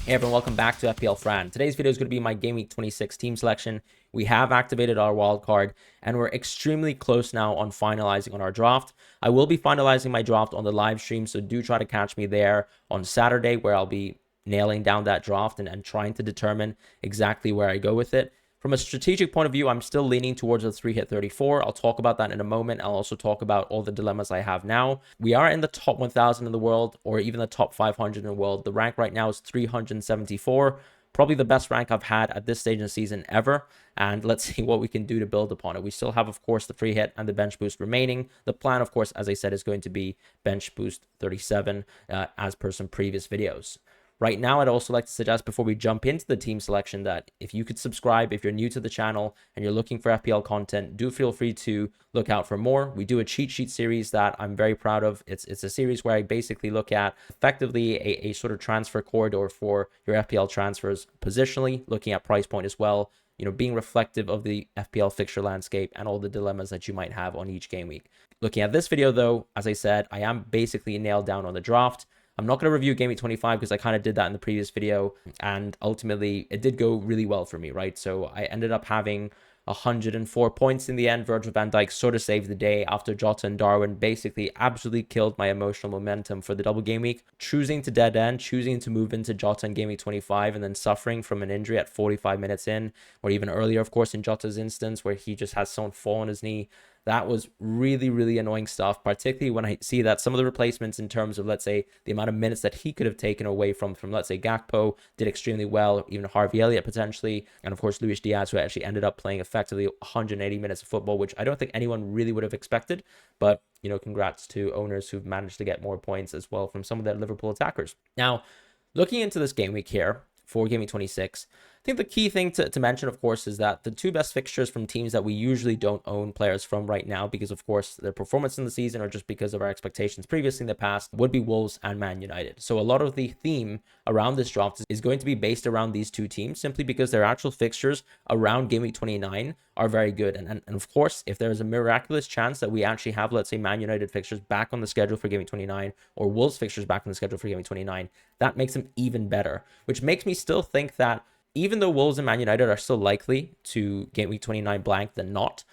Hey everyone, welcome back to FPL Fran. Today's video is going to be my GW26 team selection. We have activated our wildcard and we're extremely close now on finalizing on our draft. I will be finalizing my draft on the live stream, so do try to catch me there on Saturday where I'll be nailing down that draft and trying to determine exactly where I go with it. From a strategic point of view, I'm still leaning towards a 3-hit 34. I'll talk about that in a moment. I'll also talk about all the dilemmas I have now. We are in the top 1,000 in the world, or even the top 500 in the world. The rank right now is 374. Probably the best rank I've had at this stage in the season ever. And let's see what we can do to build upon it. We still have, of course, the free hit and the bench boost remaining. The plan, of course, as I said, is going to be bench boost 37 as per some previous videos. Right now, I'd also like to suggest before we jump into the team selection that if you could subscribe, if you're new to the channel and you're looking for FPL content, do feel free to look out for more. We do a cheat sheet series that I'm very proud of. It's a series where I basically look at effectively a sort of transfer corridor for your FPL transfers positionally, looking at price point as well, you know, being reflective of the FPL fixture landscape and all the dilemmas that you might have on each game week. Looking at this video though, as I said, I am basically nailed down on the draft. I'm not going to review GW26 because I kind of did that in the previous video, and ultimately it did go really well for me, right? So I ended up having 104 points in the end. Virgil van Dijk sort of saved the day after Jota and Darwin basically absolutely killed my emotional momentum for the double game week. Choosing to dead end, choosing to move into Jota in GW25 and then suffering from an injury at 45 minutes in, or even earlier, of course, in Jota's instance where he just has someone fall on his knee. That was really, really annoying stuff, particularly when I see that some of the replacements in terms of, let's say, the amount of minutes that he could have taken away from let's say, Gakpo did extremely well, even Harvey Elliott potentially, and of course, Luis Diaz, who actually ended up playing effectively 180 minutes of football, which I don't think anyone really would have expected. But, you know, congrats to owners who've managed to get more points as well from some of their Liverpool attackers. Now, looking into this game week here for GW26, I think the key thing to mention, of course, is that the two best fixtures from teams that we usually don't own players from right now because, of course, their performance in the season or just because of our expectations previously in the past would be Wolves and Man United. So a lot of the theme around this draft is going to be based around these two teams simply because their actual fixtures around Game Week 29 are very good. And of course, if there is a miraculous chance that we actually have, let's say, Man United fixtures back on the schedule for Game Week 29 or Wolves fixtures back on the schedule for Game Week 29, that makes them even better, which makes me still think that even though Wolves and Man United are still likely to Game Week 29 blank than not,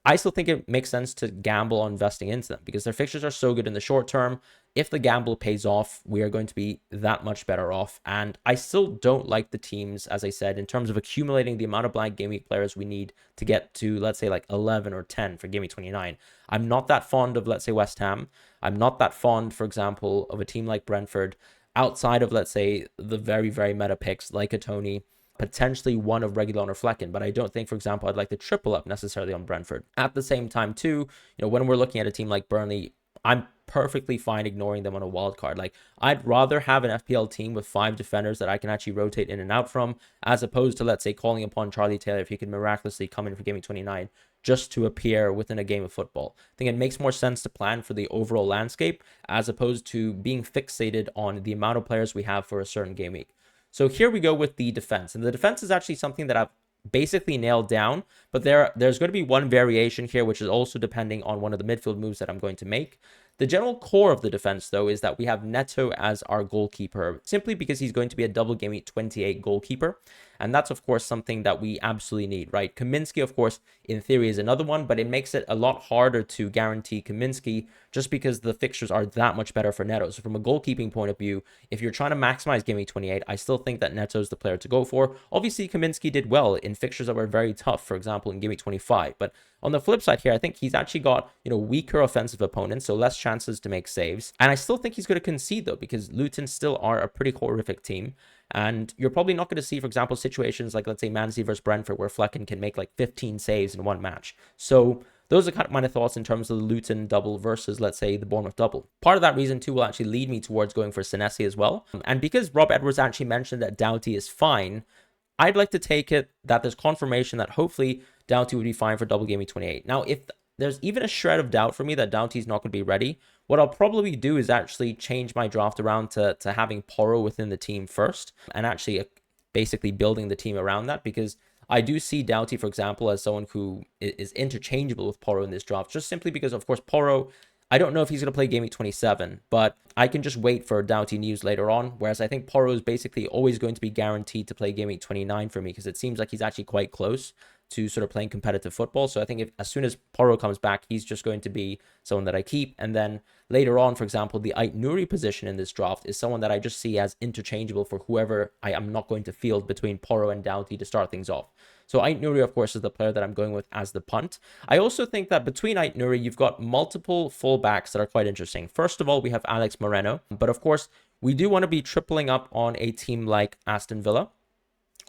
I still think it makes sense to gamble on investing into them because their fixtures are so good in the short term. If the gamble pays off, we are going to be that much better off. And I still don't like the teams, as I said, in terms of accumulating the amount of blank game week players we need to get to, let's say, like 11 or 10 for Game Week 29. I'm not that fond of, let's say, West Ham. I'm not that fond, for example, of a team like Brentford. Outside of, let's say, the very, very meta picks like a Tony, potentially one of Reguilon or Flecken, but I don't think, for example, I'd like to triple up necessarily on Brentford. At the same time, too, you know, when we're looking at a team like Burnley, I'm perfectly fine ignoring them on a wild card. Like, I'd rather have an FPL team with 5 defenders that I can actually rotate in and out from, as opposed to, let's say, calling upon Charlie Taylor if he could miraculously come in for Game Week 29 just to appear within a game of football. I think it makes more sense to plan for the overall landscape as opposed to being fixated on the amount of players we have for a certain game week. So here we go with the defense. And the defense is actually something that I've basically nailed down, but there's going to be one variation here, which is also depending on one of the midfield moves that I'm going to make. The general core of the defense, though, is that we have Neto as our goalkeeper, simply because he's going to be a double game week 28 goalkeeper. And that's, of course, something that we absolutely need, right? Kaminsky, of course, in theory is another one, but it makes it a lot harder to guarantee Kaminsky just because the fixtures are that much better for Neto. So from a goalkeeping point of view, if you're trying to maximize Game Week 28, I still think that Neto is the player to go for. Obviously, Kaminsky did well in fixtures that were very tough, for example, in Game Week 25. But on the flip side here, I think he's actually got, you know, weaker offensive opponents, so less chances to make saves. And I still think he's going to concede, though, because Luton still are a pretty horrific team. And you're probably not going to see, for example, situations like, let's say, Man City versus Brentford, where Flecken can make like 15 saves in one match. So those are kind of my thoughts in terms of the Luton double versus, let's say, the Bournemouth double. Part of that reason, too, will actually lead me towards going for Senesi as well. And because Rob Edwards actually mentioned that Doughty is fine, I'd like to take it that there's confirmation that hopefully Doughty would be fine for double game week 28. Now, if there's even a shred of doubt for me that Doughty's not going to be ready, what I'll probably do is actually change my draft around to having Porro within the team first and actually basically building the team around that, because I do see Doughty, for example, as someone who is interchangeable with Porro in this draft, just simply because, of course, Porro, I don't know if he's going to play Game Week 27, but I can just wait for Doughty news later on. Whereas I think Porro is basically always going to be guaranteed to play Game Week 29 for me, because it seems like he's actually quite close to sort of playing competitive football. So I think if as soon as Porro comes back, he's just going to be someone that I keep. And then later on, for example, the Ait Nouri position in this draft is someone that I just see as interchangeable for whoever I am not going to field between Porro and Doughty to start things off. So Ait Nouri, of course, is the player that I'm going with as the punt. I also think that between Ait Nouri, you've got multiple fullbacks that are quite interesting. First of all, we have Alex Moreno, but of course, we do want to be tripling up on a team like Aston Villa.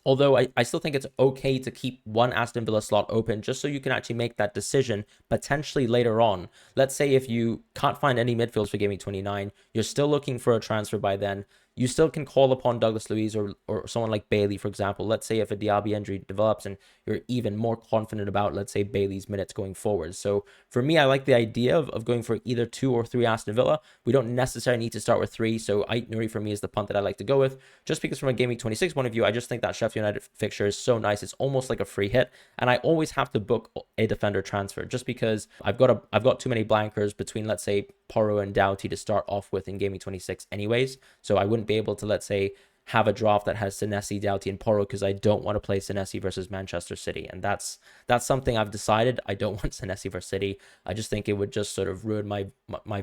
Although I still think it's okay to keep one Aston Villa slot open just so you can actually make that decision potentially later on. Let's say if you can't find any midfields for Game Week 29, you're still looking for a transfer by then. You still can call upon Douglas Luiz or someone like Bailey, for example. Let's say if a Diaby injury develops and you're even more confident about, let's say, Bailey's minutes going forward. So for me, I like the idea of going for either 2 or 3 Aston Villa. We don't necessarily need to start with 3. So Ait Nouri for me is the punt that I like to go with. Just because from a Game Week 26 point of view, I just think that Sheffield United fixture is so nice. It's almost like a free hit. And I always have to book a defender transfer just because I've got too many blankers between, let's say, Porro and Doughty to start off with in Game Week 26 anyways. So I wouldn't be able to, let's say, have a draft that has Senesi, Doughty, and Porro because I don't want to play Senesi versus Manchester City. And that's something I've decided. I don't want Senesi versus City. I just think it would just sort of ruin my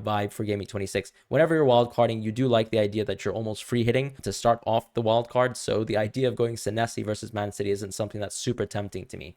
vibe for Game Week 26. Whenever you're wildcarding, you do like the idea that you're almost free hitting to start off the wildcard. So the idea of going Senesi versus Man City isn't something that's super tempting to me.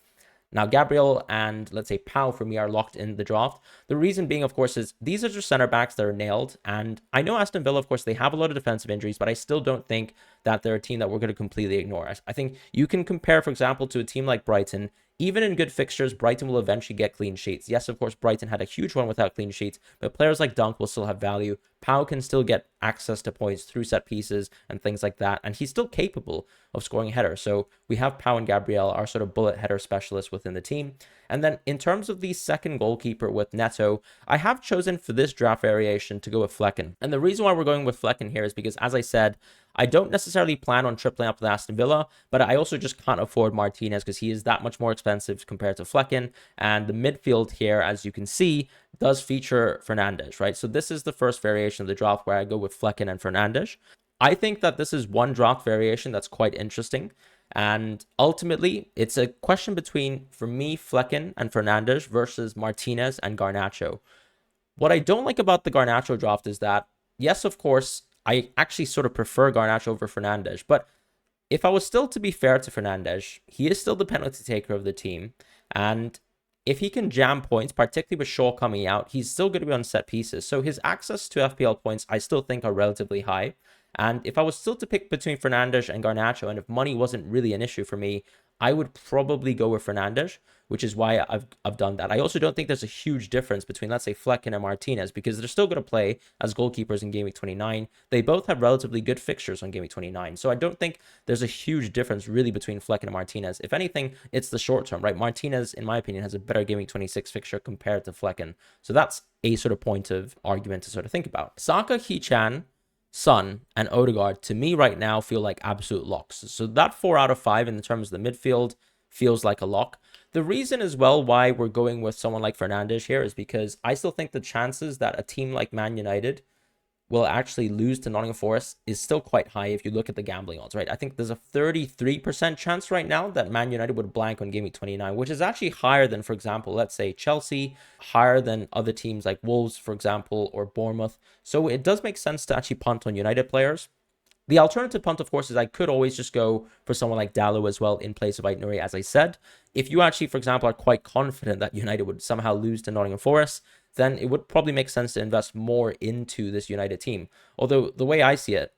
Now, Gabriel and, let's say, Pau for me are locked in the draft. The reason being, of course, is these are just center backs that are nailed. And I know Aston Villa, of course, they have a lot of defensive injuries, but I still don't think that they're a team that we're going to completely ignore. I think you can compare, for example, to a team like Brighton. Even in good fixtures, Brighton will eventually get clean sheets. Yes, of course, Brighton had a huge one without clean sheets, but players like Dunk will still have value. Pau can still get access to points through set pieces and things like that, and he's still capable of scoring a header. So we have Pau and Gabriel, our sort of bullet header specialists within the team. And then in terms of the second goalkeeper with Neto, I have chosen for this draft variation to go with Flecken. And the reason why we're going with Flecken here is because, as I said, I don't necessarily plan on tripling up with Aston Villa, but I also just can't afford Martinez because he is that much more expensive compared to Flecken. And the midfield here, as you can see, does feature Fernandes, right? So this is the first variation of the draft where I go with Flecken and Fernandes. I think that this is one draft variation that's quite interesting. And ultimately, it's a question between, for me, Flecken and Fernandes versus Martinez and Garnacho. What I don't like about the Garnacho draft is that, yes, of course, I actually sort of prefer Garnacho over Fernandes. But if I was still to be fair to Fernandes, he is still the penalty taker of the team. And if he can jam points, particularly with Shaw coming out, he's still going to be on set pieces. So his access to FPL points, I still think, are relatively high. And if I was still to pick between Fernandes and Garnacho, and if money wasn't really an issue for me, I would probably go with Fernandes, which is why I've done that. I also don't think there's a huge difference between, let's say, Flecken and Martinez, because they're still going to play as goalkeepers in Game Week 29. They both have relatively good fixtures on Game Week 29. So I don't think there's a huge difference really between Flecken and Martinez. If anything, it's the short term, right? Martinez, in my opinion, has a better Game Week 26 fixture compared to Flecken. So that's a sort of point of argument to sort of think about. Saka, Hee-chan, Son, and Odegaard, to me right now, feel like absolute locks. So that 4 out of 5 in terms of the midfield feels like a lock. The reason as well why we're going with someone like Fernandes here is because I still think the chances that a team like Man United will actually lose to Nottingham Forest is still quite high if you look at the gambling odds, right? I think there's a 33% chance right now that Man United would blank on Game Week 29, which is actually higher than, for example, let's say Chelsea, higher than other teams like Wolves, for example, or Bournemouth. So it does make sense to actually punt on United players. The alternative punt, of course, is I could always just go for someone like Dalot as well in place of Ait Nouri, as I said. If you actually, for example, are quite confident that United would somehow lose to Nottingham Forest, then it would probably make sense to invest more into this United team. Although the way I see it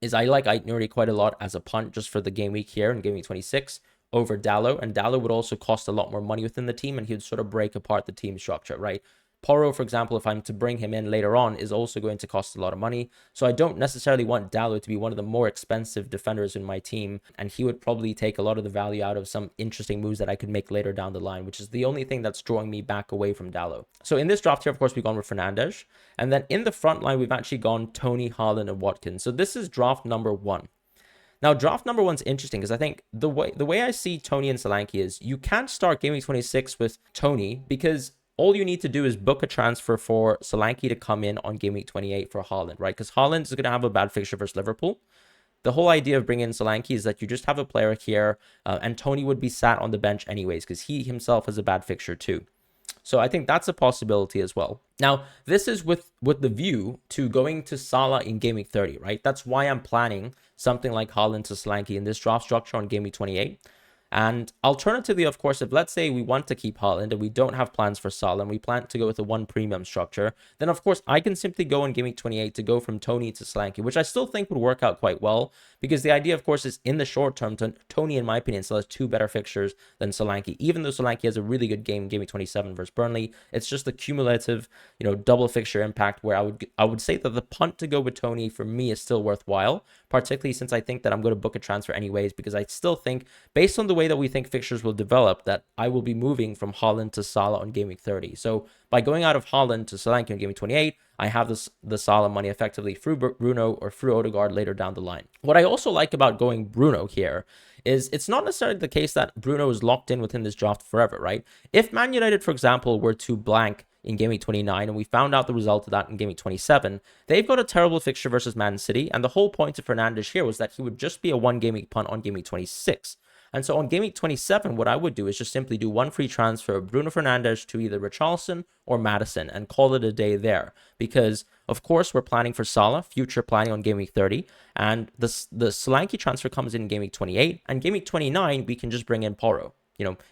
is I like Ait Nouri quite a lot as a punt just for the game week here in Game Week 26 over Dalot. And Dalot would also cost a lot more money within the team and he would sort of break apart the team structure, right? Porro, for example, if I'm to bring him in later on, is also going to cost a lot of money. So I don't necessarily want Dalot to be one of the more expensive defenders in my team. And he would probably take a lot of the value out of some interesting moves that I could make later down the line, which is the only thing that's drawing me back away from Dalot. So in this draft here, of course, we've gone with Fernandes. And then in the front line, we've actually gone Tony, Haaland, and Watkins. So this is draft number 1. Now, draft number 1's interesting because I think the way I see Tony and Solanke is you can't start Game Week 26 with Tony because all you need to do is book a transfer for Solanke to come in on game week 28 for Haaland, right? Because Haaland is going to have a bad fixture versus Liverpool. The whole idea of bringing in Solanke is that you just have a player here, and Tony would be sat on the bench anyways because he himself has a bad fixture too. So I think that's a possibility as well. Now, this is with the view to going to Salah in game week 30, right? That's why I'm planning something like Haaland to Solanke in this draft structure on game week 28. And alternatively, of course, if let's say we want to keep Haaland and we don't have plans for Salah and we plan to go with a 1 premium structure, then of course I can simply go in game week 28 to go from Tony to Solanke, which I still think would work out quite well, because the idea, of course, is in the short term, Tony, in my opinion, still has 2 better fixtures than Solanke. Even though Solanke has a really good game week 27 versus Burnley, it's just the cumulative, double fixture impact where I would say that the punt to go with Tony for me is still worthwhile, particularly since I think that I'm going to book a transfer anyways, because I still think, based on the way that we think fixtures will develop, that I will be moving from Haaland to Salah on game week 30. So by going out of Haaland to Solanke on game week 28, I have the Salah money effectively through Bruno or through Odegaard later down the line. What I also like about going Bruno here is it's not necessarily the case that Bruno is locked in within this draft forever, right? If Man United, for example, were to blank in game week 29 and we found out the result of that in game week 27, they've got a terrible fixture versus Man City, and the whole point of Fernandes here was that he would just be a 1 game week punt on game week 26. And so on game week 27, what I would do is just simply do 1 free transfer of Bruno Fernandes to either Richarlison or Maddison and call it a day there. Because, of course, we're planning for Salah, future planning on game week 30. And the Solanke transfer comes in game week 28. And game week 29, we can just bring in Porro.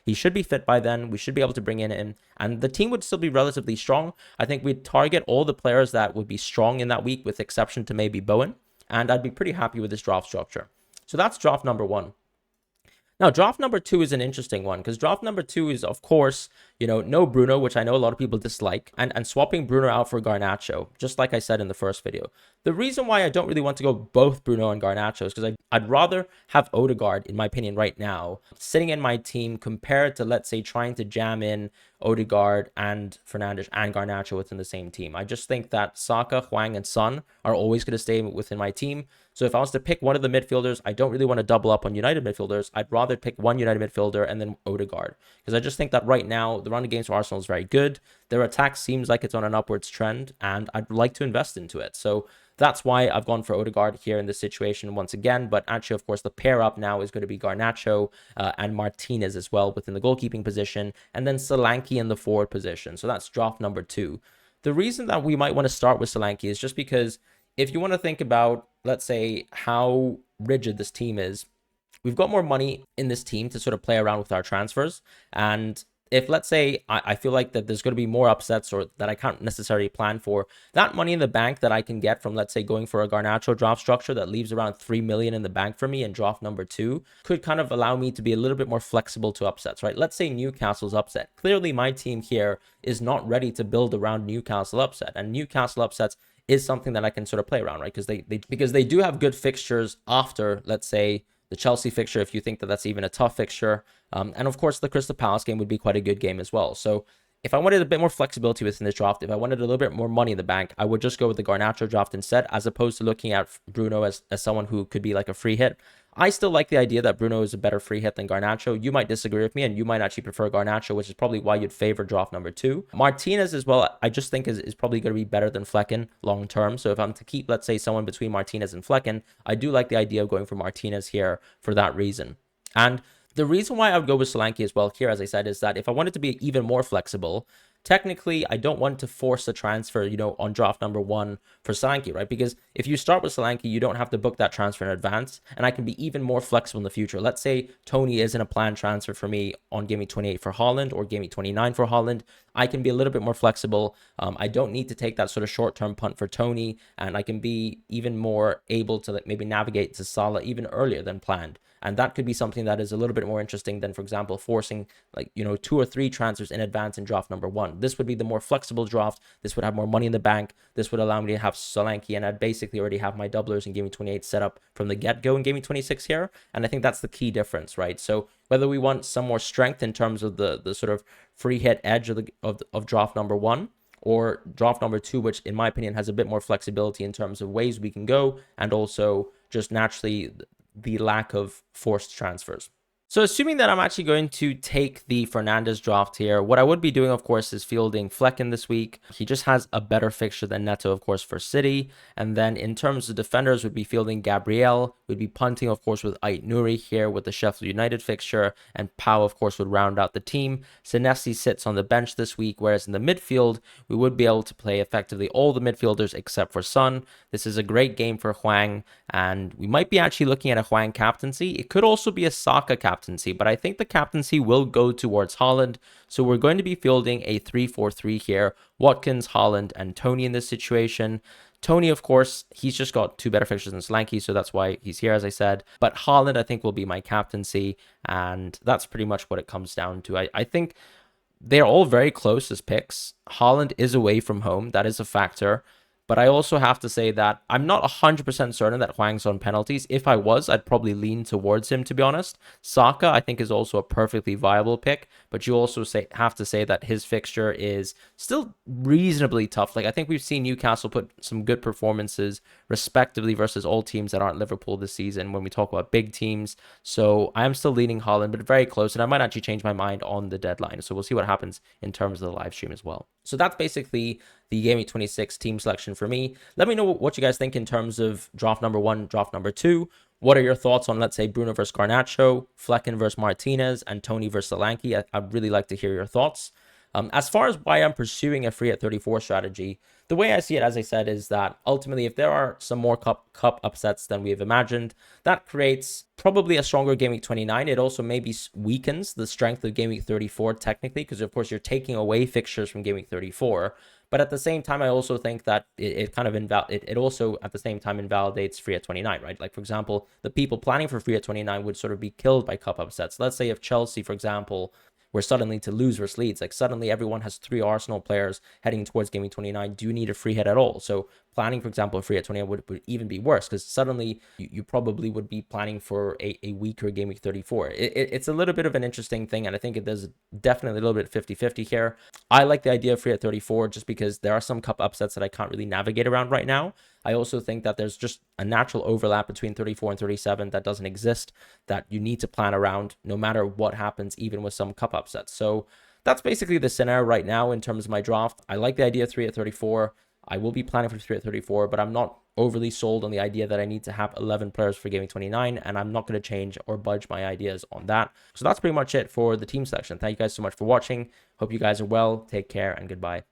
He should be fit by then. We should be able to bring in him. And the team would still be relatively strong. I think we'd target all the players that would be strong in that week, with exception to maybe Bowen. And I'd be pretty happy with this draft structure. So that's draft number 1. Now, draft number 2 is an interesting one, because draft number 2 is, of course, no Bruno, which I know a lot of people dislike, and swapping Bruno out for Garnacho, just like I said in the first video. The reason why I don't really want to go both Bruno and Garnacho is because I'd rather have Odegaard, in my opinion, right now, sitting in my team compared to, let's say, trying to jam in Odegaard and Fernandes and Garnacho within the same team. I just think that Saka, Hwang, and Son are always going to stay within my team. So if I was to pick one of the midfielders, I don't really want to double up on United midfielders. I'd rather pick one United midfielder and then Odegaard, because I just think that right now the run of games for Arsenal is very good. Their attack seems like it's on an upwards trend, and I'd like to invest into it. So that's why I've gone for Odegaard here in this situation once again. But actually, of course, the pair up now is going to be Garnacho and Martinez as well within the goalkeeping position, and then Solanke in the forward position. So that's draft number 2. The reason that we might want to start with Solanke is just because if you want to think about, let's say, how rigid this team is, we've got more money in this team to sort of play around with our transfers. And if, let's say, I feel like that there's going to be more upsets or that I can't necessarily plan for, that money in the bank that I can get from, let's say, going for a Garnacho draft structure that leaves around 3 million in the bank for me in draft number 2 could kind of allow me to be a little bit more flexible to upsets, right? Let's say Newcastle's upset. Clearly, my team here is not ready to build around Newcastle upset, and Newcastle upsets is something that I can sort of play around, right? Because they do have good fixtures after, let's say, the Chelsea fixture, if you think that that's even a tough fixture. And of course, the Crystal Palace game would be quite a good game as well. So if I wanted a bit more flexibility within this draft, if I wanted a little bit more money in the bank, I would just go with the Garnacho draft instead, as opposed to looking at Bruno as someone who could be like a free hit. I still like the idea that Bruno is a better free hit than Garnacho. You might disagree with me, and you might actually prefer Garnacho, which is probably why you'd favor draft number 2. Martinez as well, I just think is probably going to be better than Flecken long term. So if I'm to keep, let's say, someone between Martinez and Flecken, I do like the idea of going for Martinez here for that reason. And the reason why I would go with Solanke as well here, as I said, is that if I wanted to be even more flexible, technically, I don't want to force the transfer, on draft number 1 for Solanke, right? Because if you start with Solanke, you don't have to book that transfer in advance, and I can be even more flexible in the future. Let's say Tony isn't a planned transfer for me on game week 28 for Haaland or game week 29 for Haaland. I can be a little bit more flexible. I don't need to take that sort of short-term punt for Tony, and I can be even more able to maybe navigate to Salah even earlier than planned. And that could be something that is a little bit more interesting than, for example, forcing 2 or 3 transfers in advance in draft number 1. This would be the more flexible draft. This would have more money in the bank. This would allow me to have Solanke, and I'd basically already have my doublers in game week 28 set up from the get-go in game week 26 here. And I think that's the key difference, right? So whether we want some more strength in terms of the sort of free hit edge of draft number 1, or draft number 2, which in my opinion has a bit more flexibility in terms of ways we can go, and also just naturally the lack of forced transfers. So assuming that I'm actually going to take the Fernandes draft here, what I would be doing, of course, is fielding Flecken this week. He just has a better fixture than Neto, of course, for City. And then in terms of defenders, would be fielding Gabriel. We'd be punting, of course, with Ait Nouri here with the Sheffield United fixture. And Pau, of course, would round out the team. Senesi sits on the bench this week, whereas in the midfield, we would be able to play effectively all the midfielders except for Son. This is a great game for Hwang, and we might be actually looking at a Hwang captaincy. It could also be a Saka captaincy, but I think the captaincy will go towards Haaland. So we're going to be fielding a 3-4-3 here. Watkins, Haaland, and Tony in this situation. Tony, of course, he's just got two better fixtures than Solanke, so that's why he's here, as I said. But Haaland, I think, will be my captaincy, and that's pretty much what it comes down to. I think they're all very close as picks. Haaland is away from home. That is a factor. But I also have to say that I'm not 100% certain that Hwang's on penalties. If I was, I'd probably lean towards him, to be honest. Saka, I think, is also a perfectly viable pick. But you also have to say that his fixture is still reasonably tough. Like, I think we've seen Newcastle put some good performances, respectively, versus all teams that aren't Liverpool this season when we talk about big teams. So I am still leaning Haaland, but very close. And I might actually change my mind on the deadline. So we'll see what happens in terms of the live stream as well. So that's basically the GW26 team selection for me. Let me know what you guys think in terms of draft number 1, draft number 2. What are your thoughts on, let's say, Bruno versus Garnacho, Flecken versus Martinez, and Tony versus Solanke? I'd really like to hear your thoughts. As far as why I'm pursuing a free at 34 strategy, the way I see it, as I said, is that ultimately, if there are some more cup upsets than we have imagined, that creates probably a stronger Game Week 29. It also maybe weakens the strength of Game Week 34 technically, because of course you're taking away fixtures from Game Week 34. But at the same time, I also think that it kind of it also at the same time invalidates free at 29, right? Like, for example, the people planning for free at 29 would sort of be killed by cup upsets. Let's say if Chelsea, for example, were suddenly to lose versus Leeds, like suddenly everyone has 3 Arsenal players heading towards Game Week 29. Do you need a free hit at all? So planning, for example, a free hit 29 would even be worse, because suddenly you probably would be planning for a weaker Game Week 34. It's a little bit of an interesting thing, and I think there's definitely a little bit 50-50 here. I like the idea of free at 34 just because there are some cup upsets that I can't really navigate around right now. I also think that there's just a natural overlap between 34 and 37 that doesn't exist, that you need to plan around no matter what happens, even with some cup upsets. So that's basically the scenario right now in terms of my draft. I like the idea of 3 at 34. I will be planning for 3 at 34, but I'm not overly sold on the idea that I need to have 11 players for Game Week 29, and I'm not going to change or budge my ideas on that. So that's pretty much it for the team selection. Thank you guys so much for watching. Hope you guys are well. Take care and goodbye.